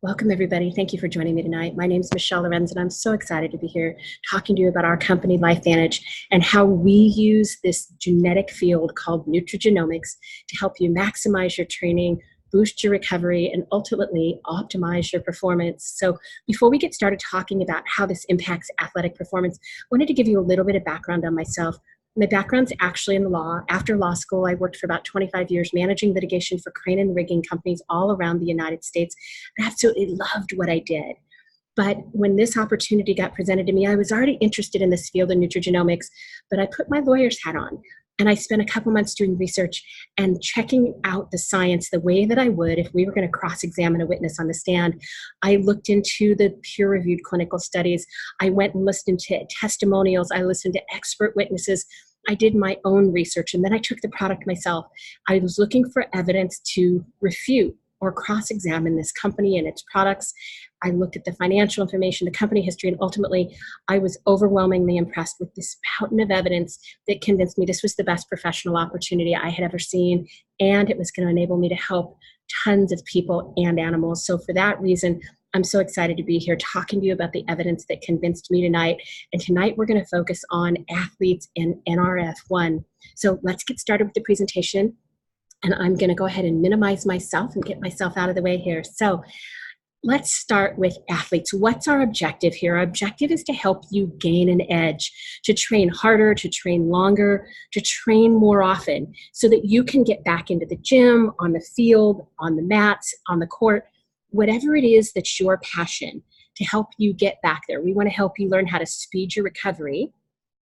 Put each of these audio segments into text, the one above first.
Welcome, everybody. Thank you for joining me tonight. My name is Michelle Lorenzo, and I'm so excited to be here talking to you about our company, LifeVantage, and how we use this genetic field called nutrigenomics to help you maximize your training, boost your recovery, and ultimately optimize your performance. So before we get started talking about how this impacts athletic performance, I wanted to give you a little bit of background on myself. My background's actually in the law. After law school, I worked for about 25 years managing litigation for crane and rigging companies all around the United States. I absolutely loved what I did. But when this opportunity got presented to me, I was already interested in this field of nutrigenomics, but I put my lawyer's hat on and I spent a couple months doing research and checking out the science the way that I would if we were going to cross-examine a witness on the stand. I looked into the peer-reviewed clinical studies. I went and listened to testimonials. I listened to expert witnesses. I did my own research, and then I took the product myself. I was looking for evidence to refute or cross-examine this company and its products. I looked at the financial information, the company history, and ultimately I was overwhelmingly impressed with this mountain of evidence that convinced me this was the best professional opportunity I had ever seen, and it was going to enable me to help tons of people and animals. So for that reason, I'm so excited to be here talking to you about the evidence that convinced me tonight. And tonight we're going to focus on athletes and Nrf1. So let's get started with the presentation. And I'm going to go ahead and minimize myself and get myself out of the way here. So let's start with athletes. What's our objective here? Our objective is to help you gain an edge, to train harder, to train longer, to train more often so that you can get back into the gym, on the field, on the mats, on the court, whatever it is that's your passion, to help you get back there. We want to help you learn how to speed your recovery,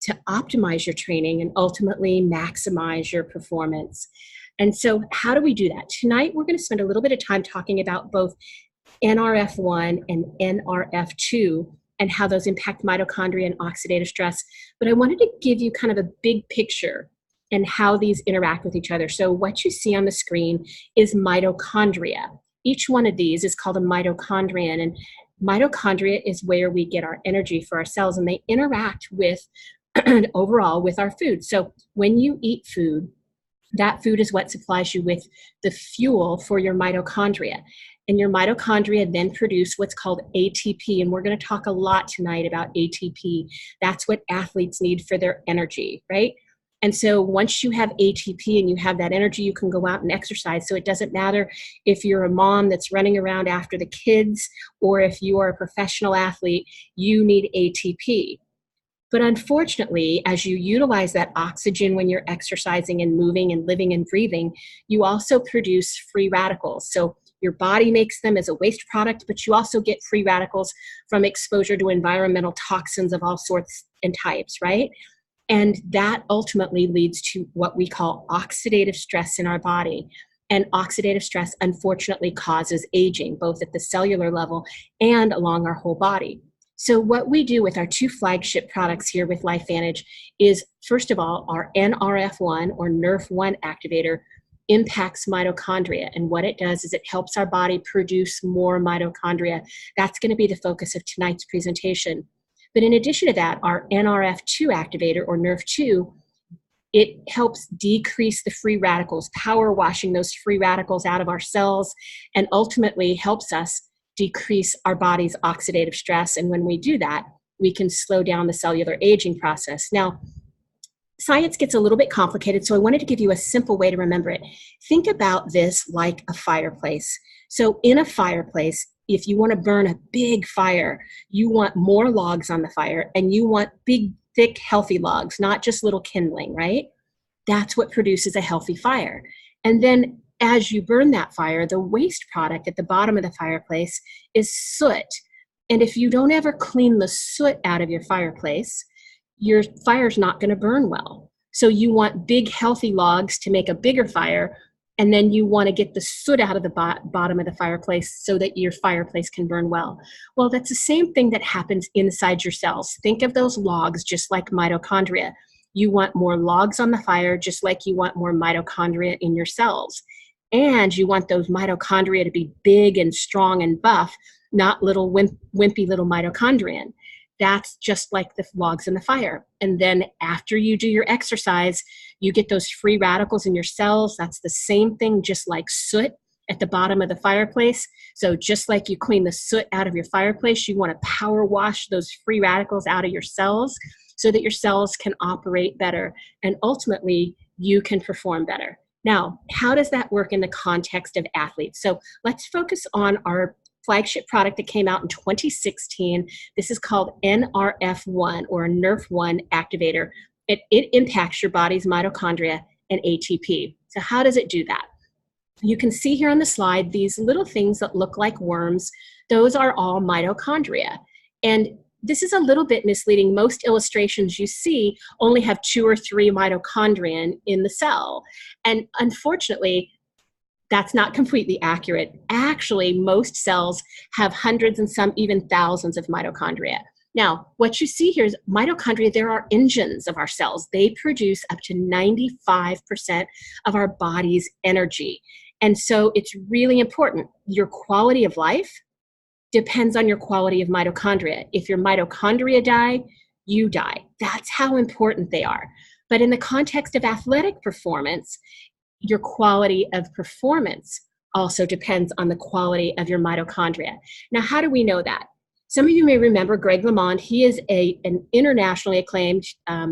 to optimize your training, and ultimately maximize your performance. And so how do we do that? Tonight, we're going to spend a little bit of time talking about both Nrf1 and Nrf2 and how those impact mitochondria and oxidative stress. But I wanted to give you kind of a big picture and how these interact with each other. So what you see on the screen is mitochondria. Each one of these is called a mitochondrion, and mitochondria is where we get our energy for our cells, and they interact with, overall, with our food. So when you eat food, that food is what supplies you with the fuel for your mitochondria. And your mitochondria then produce what's called ATP. And we're going to talk a lot tonight about ATP. That's what athletes need for their energy, right? And so once you have ATP and you have that energy, you can go out and exercise. So it doesn't matter if you're a mom that's running around after the kids or if you are a professional athlete, you need ATP. But unfortunately, as you utilize that oxygen when you're exercising and moving and living and breathing, you also produce free radicals. So your body makes them as a waste product, but you also get free radicals from exposure to environmental toxins of all sorts and types, right? And that ultimately leads to what we call oxidative stress in our body. And oxidative stress, unfortunately, causes aging, both at the cellular level and along our whole body. So what we do with our two flagship products here with LifeVantage is, first of all, our Nrf1 or Nrf1 activator impacts mitochondria. And what it does is it helps our body produce more mitochondria. That's going to be the focus of tonight's presentation. But in addition to that, our Nrf2 activator or Nrf2, it helps decrease the free radicals, power washing those free radicals out of our cells, and ultimately helps us decrease our body's oxidative stress. And when we do that, we can slow down the cellular aging process. Now, science gets a little bit complicated, so I wanted to give you a simple way to remember it. Think about this like a fireplace. So in a fireplace, if you want to burn a big fire, you want more logs on the fire, and you want big, thick, healthy logs, not just little kindling, right? That's what produces a healthy fire. And then as you burn that fire, the waste product at the bottom of the fireplace is soot. And if you don't ever clean the soot out of your fireplace, your fire's not going to burn well. So you want big, healthy logs to make a bigger fire, and then you want to get the soot out of the bottom of the fireplace so that your fireplace can burn well. Well, that's the same thing that happens inside your cells. Think of those logs just like mitochondria. You want more logs on the fire just like you want more mitochondria in your cells. And you want those mitochondria to be big and strong and buff, not little wimpy little mitochondrion. That's just like the logs in the fire. And then after you do your exercise, you get those free radicals in your cells. That's the same thing, just like soot at the bottom of the fireplace. So just like you clean the soot out of your fireplace, you want to power wash those free radicals out of your cells so that your cells can operate better and ultimately you can perform better. Now, how does that work in the context of athletes? So let's focus on our flagship product that came out in 2016. This is called Nrf1 or Nrf1 Activator. It impacts your body's mitochondria and ATP. So how does it do that? You can see here on the slide these little things that look like worms. Those are all mitochondria. And this is a little bit misleading. Most illustrations you see only have 2 or 3 mitochondria in the cell. And unfortunately, that's not completely accurate. Actually, most cells have hundreds and some even thousands of mitochondria. Now, what you see here is mitochondria, there are engines of our cells. They produce up to 95% of our body's energy. And so it's really important. Your quality of life depends on your quality of mitochondria. If your mitochondria die, you die. That's how important they are. But in the context of athletic performance, your quality of performance also depends on the quality of your mitochondria. Now, how do we know that? Some of you may remember Greg LeMond. He is an internationally acclaimed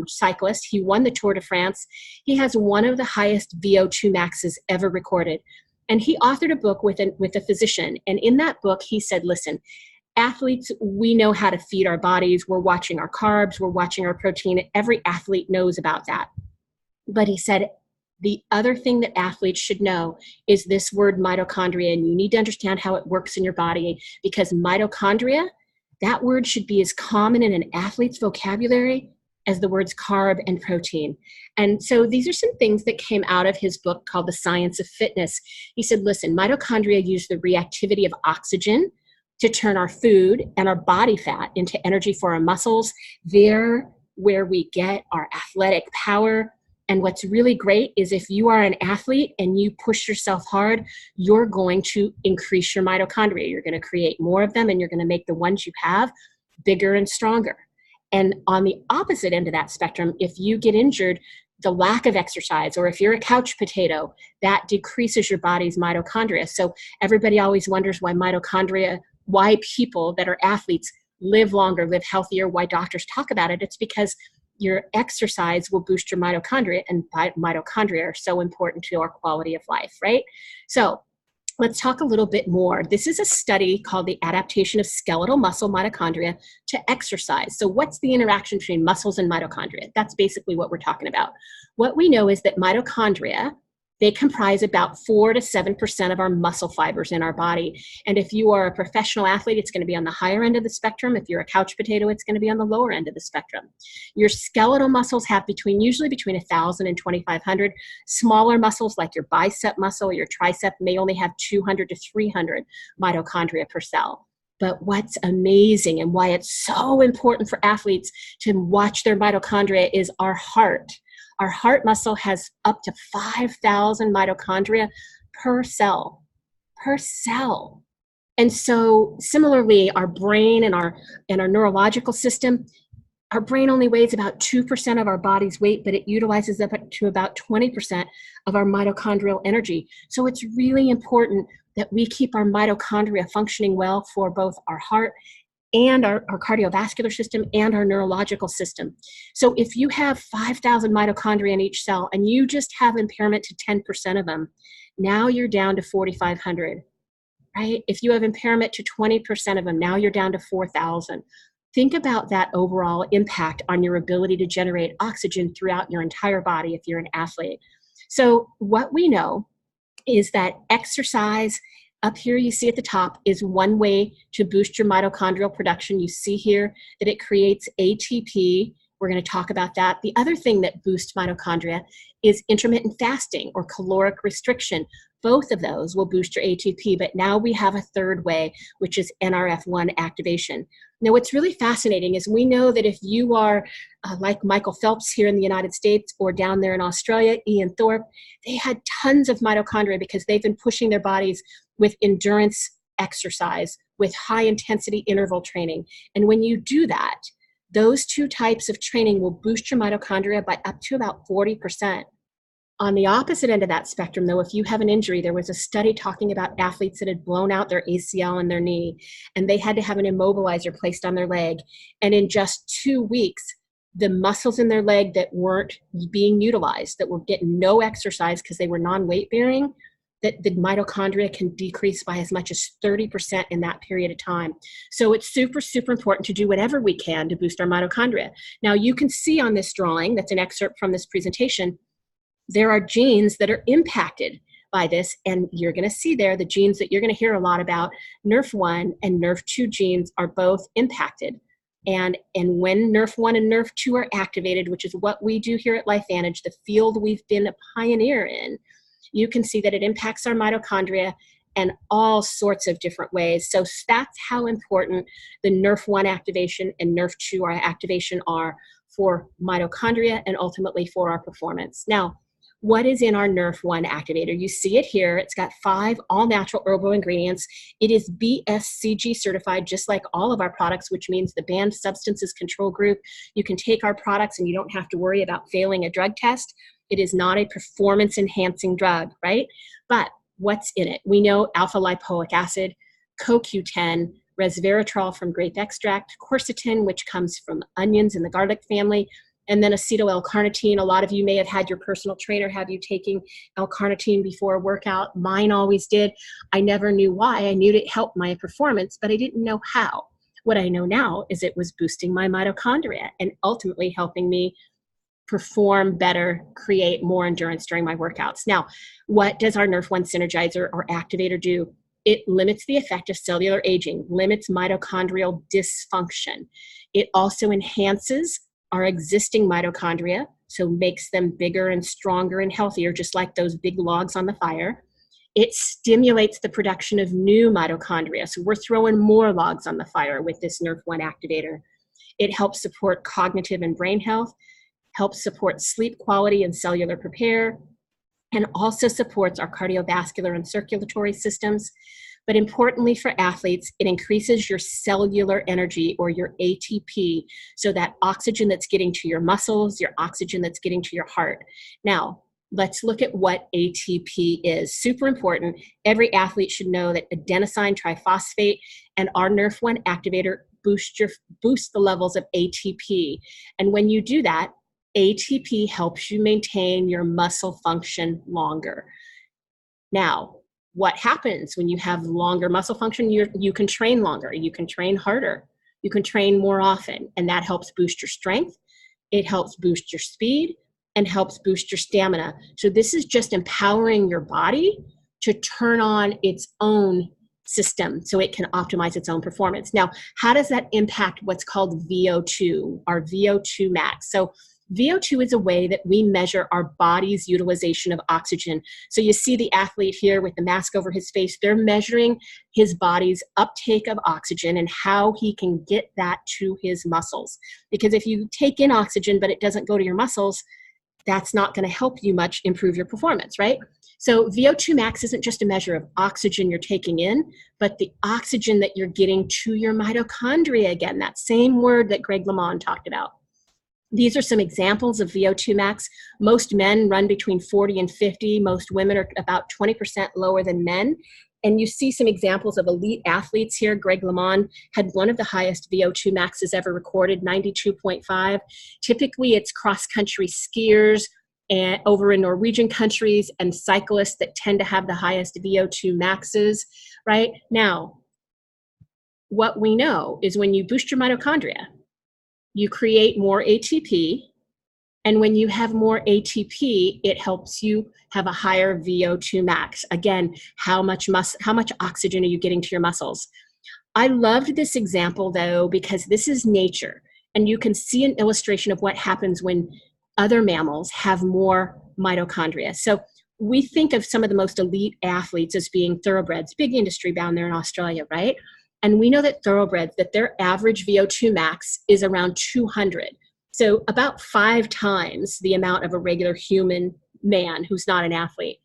cyclist. He won the Tour de France. He has one of the highest VO2 maxes ever recorded. And he authored a book with a physician. And in that book, he said, listen, athletes, we know how to feed our bodies. We're watching our carbs. We're watching our protein. Every athlete knows about that. But he said, the other thing that athletes should know is this word mitochondria, and you need to understand how it works in your body, because mitochondria, that word should be as common in an athlete's vocabulary as the words carb and protein. And so these are some things that came out of his book called The Science of Fitness. He said, listen, mitochondria use the reactivity of oxygen to turn our food and our body fat into energy for our muscles. They're where we get our athletic power. And what's really great is if you are an athlete and you push yourself hard, you're going to increase your mitochondria. You're going to create more of them, and you're going to make the ones you have bigger and stronger. And on the opposite end of that spectrum, if you get injured, the lack of exercise, or if you're a couch potato, that decreases your body's mitochondria. So everybody always wonders why people that are athletes live longer, live healthier, why doctors talk about it. It's because your exercise will boost your mitochondria, and mitochondria are so important to our quality of life, right? So let's talk a little bit more. This is a study called the adaptation of skeletal muscle mitochondria to exercise. So what's the interaction between muscles and mitochondria? That's basically what we're talking about. What we know is that mitochondria, they comprise about 4 to 7% of our muscle fibers in our body. And if you are a professional athlete, it's going to be on the higher end of the spectrum. If you're a couch potato, it's going to be on the lower end of the spectrum. Your skeletal muscles have usually between 1,000 and 2,500. Smaller muscles like your bicep muscle or your tricep may only have 200 to 300 mitochondria per cell. But what's amazing and why it's so important for athletes to watch their mitochondria is our heart. Our heart muscle has up to 5,000 mitochondria per cell. And so similarly, our brain and our neurological system, our brain only weighs about 2% of our body's weight, but it utilizes up to about 20% of our mitochondrial energy. So it's really important that we keep our mitochondria functioning well for both our heart and our cardiovascular system and our neurological system. So if you have 5,000 mitochondria in each cell and you just have impairment to 10% of them, now you're down to 4,500, right? If you have impairment to 20% of them, now you're down to 4,000. Think about that overall impact on your ability to generate oxygen throughout your entire body if you're an athlete. So what we know is that exercise, up here you see at the top, is one way to boost your mitochondrial production. You see here that it creates ATP. We're going to talk about that. The other thing that boosts mitochondria is intermittent fasting or caloric restriction. Both of those will boost your ATP, but now we have a third way, which is Nrf1 activation. Now, what's really fascinating is we know that if you are like Michael Phelps here in the United States or down there in Australia, Ian Thorpe, they had tons of mitochondria because they've been pushing their bodies with endurance exercise, with high intensity interval training. And when you do that, those two types of training will boost your mitochondria by up to about 40%. On the opposite end of that spectrum, though, if you have an injury, there was a study talking about athletes that had blown out their ACL in their knee, and they had to have an immobilizer placed on their leg. And in just 2 weeks, the muscles in their leg that weren't being utilized, that were getting no exercise because they were non-weight bearing, that the mitochondria can decrease by as much as 30% in that period of time. So it's super, super important to do whatever we can to boost our mitochondria. Now, you can see on this drawing, that's an excerpt from this presentation, there are genes that are impacted by this, and you're going to see there the genes that you're going to hear a lot about. Nrf1 and Nrf2 genes are both impacted. And when Nrf1 and Nrf2 are activated, which is what we do here at LifeVantage, the field we've been a pioneer in, you can see that it impacts our mitochondria in all sorts of different ways. So that's how important the Nrf1 activation and Nrf2 activation are for mitochondria and ultimately for our performance. Now, what is in our Nrf1 activator? You see it here. It's got 5 all-natural herbal ingredients. It is BSCG certified, just like all of our products, which means the Banned Substances Control Group. You can take our products and you don't have to worry about failing a drug test. It is not a performance-enhancing drug, right? But what's in it? We know alpha-lipoic acid, CoQ10, resveratrol from grape extract, quercetin, which comes from onions in the garlic family, and then acetyl L-carnitine. A lot of you may have had your personal trainer have you taking L-carnitine before a workout. Mine always did. I never knew why. I knew it helped my performance, but I didn't know how. What I know now is it was boosting my mitochondria and ultimately helping me perform better, create more endurance during my workouts. Now, what does our Nrf1 synergizer or activator do? It limits the effect of cellular aging, limits mitochondrial dysfunction. It also enhances our existing mitochondria, so makes them bigger and stronger and healthier, just like those big logs on the fire. It stimulates the production of new mitochondria, so we're throwing more logs on the fire with this Nrf1 activator. It helps support cognitive and brain health, helps support sleep quality and cellular repair, and also supports our cardiovascular and circulatory systems. But importantly for athletes, it increases your cellular energy, or your ATP, so that oxygen that's getting to your muscles, your oxygen that's getting to your heart. Now, let's look at what ATP is. Super important. Every athlete should know that adenosine triphosphate and our Nrf1 activator boost the levels of ATP. And when you do that, ATP helps you maintain your muscle function longer. Now, what happens when you have longer muscle function? You can train longer, you can train harder, you can train more often, and that helps boost your strength, it helps boost your speed, and helps boost your stamina. So this is just empowering your body to turn on its own system so it can optimize its own performance. Now, how does that impact what's called VO2, our VO2 max? So VO2 is a way that we measure our body's utilization of oxygen. So you see the athlete here with the mask over his face. They're measuring his body's uptake of oxygen and how he can get that to his muscles. Because if you take in oxygen but it doesn't go to your muscles, that's not going to help you much improve your performance, right? So VO2 max isn't just a measure of oxygen you're taking in, but the oxygen that you're getting to your mitochondria. Again, that same word that Greg LeMond talked about. These are some examples of VO2 max. Most men run between 40 and 50. Most women are about 20% lower than men. And you see some examples of elite athletes here. Greg LeMond had one of the highest VO2 maxes ever recorded, 92.5. Typically, it's cross-country skiers and over in Norwegian countries and cyclists that tend to have the highest VO2 maxes, right? Now, what we know is when you boost your mitochondria, you create more ATP, and when you have more ATP, it helps you have a higher VO2 max. Again, how much oxygen are you getting to your muscles? I loved this example though, because this is nature, and you can see an illustration of what happens when other mammals have more mitochondria. So we think of some of the most elite athletes as being thoroughbreds, big industry down there in Australia, right? And we know that thoroughbreds, that their average VO2 max is around 200. So about 5 times the amount of a regular human man who's not an athlete.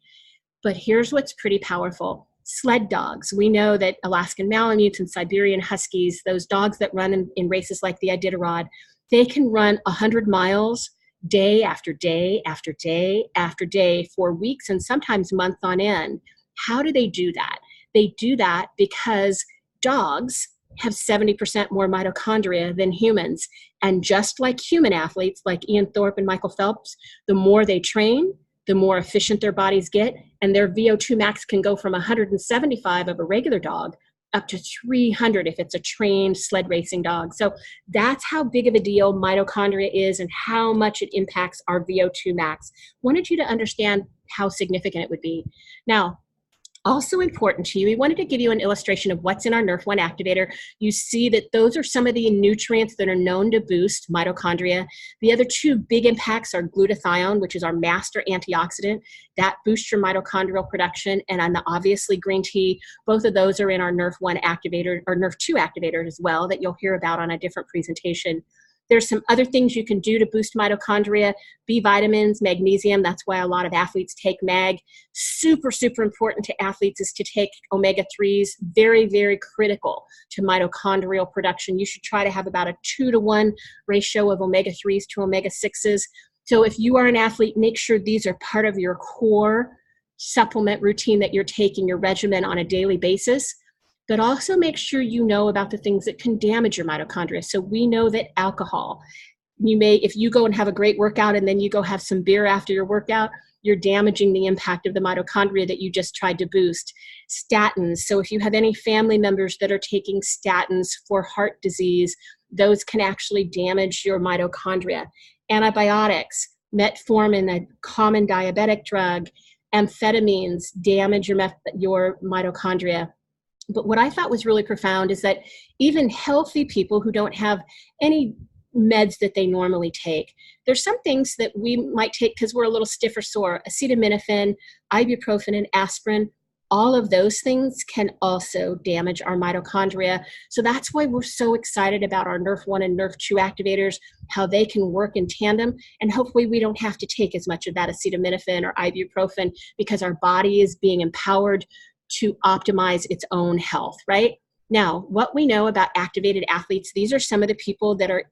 But here's what's pretty powerful. Sled dogs. We know that Alaskan Malamutes and Siberian Huskies, those dogs that run in races like the Iditarod, they can run 100 miles day after day after day after day for weeks and sometimes months on end. How do they do that? They do that because dogs have 70% more mitochondria than humans. And just like human athletes, like Ian Thorpe and Michael Phelps, the more they train, the more efficient their bodies get, and their VO2 max can go from 175 of a regular dog up to 300 if it's a trained sled racing dog. So that's how big of a deal mitochondria is and how much it impacts our VO2 max. Wanted you to understand how significant it would be. Now, also important to you, we wanted to give you an illustration of what's in our Nrf1 activator. You see that those are some of the nutrients that are known to boost mitochondria. The other two big impacts are glutathione, which is our master antioxidant. That boosts your mitochondrial production, and on the obviously green tea, both of those are in our Nrf1 activator or Nrf2 activator as well that you'll hear about on a different presentation. There's some other things you can do to boost mitochondria, B vitamins, magnesium. That's why a lot of athletes take mag. Super, super important to athletes is to take omega-3s. Very, very critical to mitochondrial production. You should try to have about a 2-to-1 ratio of omega-3s to omega-6s. So if you are an athlete, make sure these are part of your core supplement routine that you're taking, your regimen on a daily basis. But also make sure you know about the things that can damage your mitochondria. So we know that alcohol, if you go and have a great workout and then you go have some beer after your workout, you're damaging the impact of the mitochondria that you just tried to boost. Statins, so if you have any family members that are taking statins for heart disease, those can actually damage your mitochondria. Antibiotics, metformin, a common diabetic drug, amphetamines damage your mitochondria. But what I thought was really profound is that even healthy people who don't have any meds that they normally take, there's some things that we might take because we're a little stiff or sore. Acetaminophen, ibuprofen, and aspirin, all of those things can also damage our mitochondria. So that's why we're so excited about our Nrf1 and Nrf2 activators, how they can work in tandem. And hopefully we don't have to take as much of that acetaminophen or ibuprofen because our body is being empowered to optimize its own health, right? Now, what we know about activated athletes, these are some of the people that are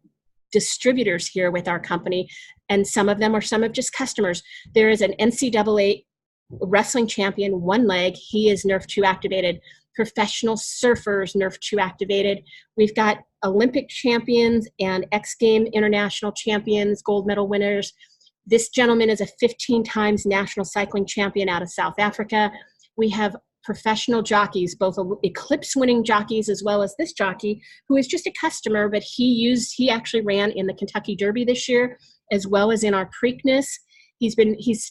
distributors here with our company, and some of them are some of just customers. There is an NCAA wrestling champion, one leg, he is Nrf2 activated. Professional surfers, Nrf2 activated. We've got Olympic champions and X Game international champions, gold medal winners. This gentleman is a 15 times national cycling champion out of South Africa. We have professional jockeys, both Eclipse winning jockeys as well as this jockey who is just a customer, but he actually ran in the Kentucky Derby this year as well as in our Preakness. He's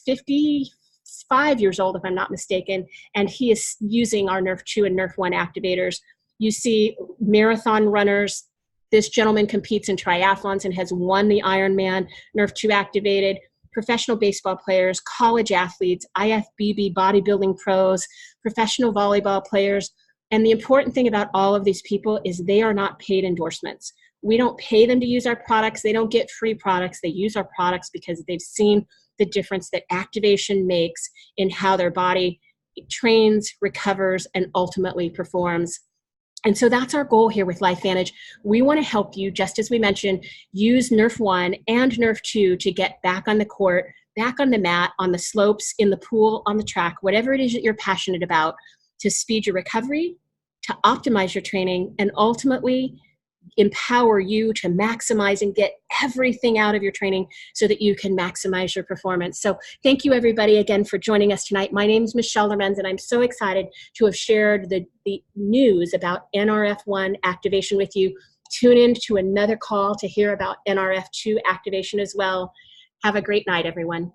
55 years old if I'm not mistaken, and he is using our Nrf2 and Nrf1 activators. You see marathon runners. This gentleman competes in triathlons and has won the Ironman, Nrf2 activated. Professional baseball players, college athletes, IFBB bodybuilding pros, professional volleyball players. And the important thing about all of these people is they are not paid endorsements. We don't pay them to use our products. They don't get free products. They use our products because they've seen the difference that activation makes in how their body trains, recovers, and ultimately performs. And so that's our goal here with LifeVantage. We want to help you, just as we mentioned, use Nrf1 and Nrf2 to get back on the court, back on the mat, on the slopes, in the pool, on the track, whatever it is that you're passionate about, to speed your recovery, to optimize your training, and ultimately empower you to maximize and get everything out of your training so that you can maximize your performance. So thank you everybody again for joining us tonight. My name is Michelle Lorenzo, and I'm so excited to have shared the news about Nrf1 activation with you. Tune in to another call to hear about Nrf2 activation as well. Have a great night, everyone.